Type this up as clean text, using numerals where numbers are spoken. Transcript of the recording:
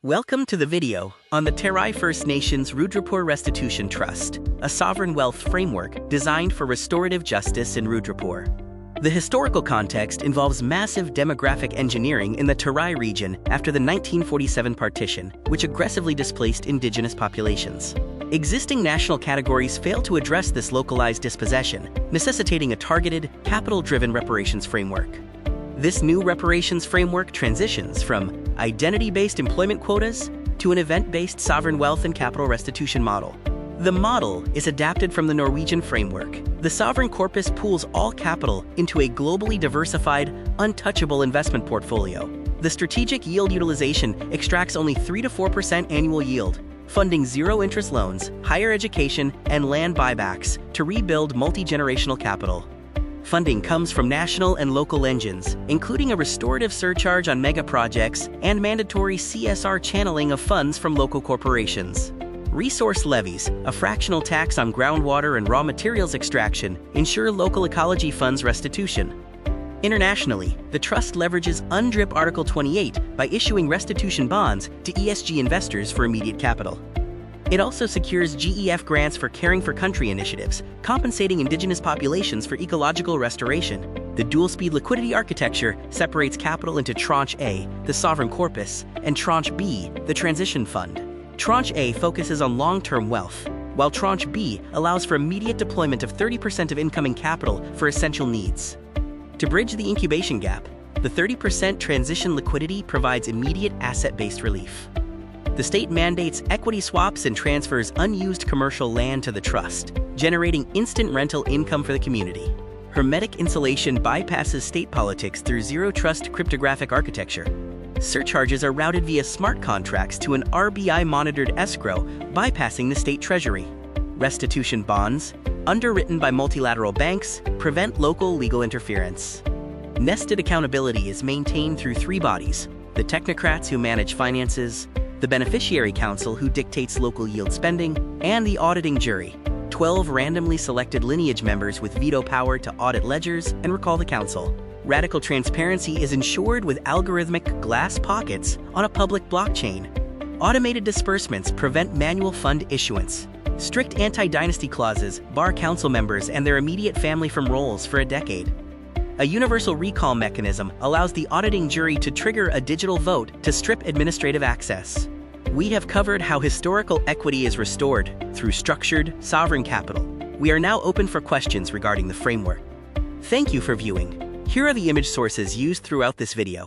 Welcome to the video on the Tarai First Nations Rudrapur Restitution Trust, a sovereign wealth framework designed for restorative justice in Rudrapur. The historical context involves massive demographic engineering in the Tarai region after the 1947 partition, which aggressively displaced indigenous populations. Existing national categories fail to address this localized dispossession, necessitating a targeted, capital-driven reparations framework. This new reparations framework transitions from identity-based employment quotas to an event-based sovereign wealth and capital restitution model. The model is adapted from the Norwegian framework. The sovereign corpus pools all capital into a globally diversified, untouchable investment portfolio. The strategic yield utilization extracts only 3 to 4% annual yield, funding zero-interest loans, higher education, and land buybacks to rebuild multi-generational capital. Funding comes from national and local engines, including a restorative surcharge on mega projects and mandatory CSR channeling of funds from local corporations. Resource levies, a fractional tax on groundwater and raw materials extraction, ensure local ecology funds restitution. Internationally, the trust leverages UNDRIP Article 28 by issuing restitution bonds to ESG investors for immediate capital. It also secures GEF grants for Caring for Country initiatives, compensating indigenous populations for ecological restoration. The dual-speed liquidity architecture separates capital into Tranche A, the sovereign corpus, and Tranche B, the transition fund. Tranche A focuses on long-term wealth, while Tranche B allows for immediate deployment of 30% of incoming capital for essential needs. To bridge the incubation gap, the 30% transition liquidity provides immediate asset-based relief. The state mandates equity swaps and transfers unused commercial land to the trust, generating instant rental income for the community. Hermetic insulation bypasses state politics through zero-trust cryptographic architecture. Surcharges are routed via smart contracts to an RBI-monitored escrow, bypassing the state treasury. Restitution bonds, underwritten by multilateral banks, prevent local legal interference. Nested accountability is maintained through 3 bodies: the technocrats who manage finances, the Beneficiary Council who dictates local yield spending, and the auditing jury, 12 randomly selected lineage members with veto power to audit ledgers and recall the council. Radical transparency is ensured with algorithmic glass pockets on a public blockchain. Automated disbursements prevent manual fund issuance. Strict anti-dynasty clauses bar council members and their immediate family from roles for a decade. A universal recall mechanism allows the auditing jury to trigger a digital vote to strip administrative access. We have covered how historical equity is restored through structured, sovereign capital. We are now open for questions regarding the framework. Thank you for viewing. Here are the image sources used throughout this video.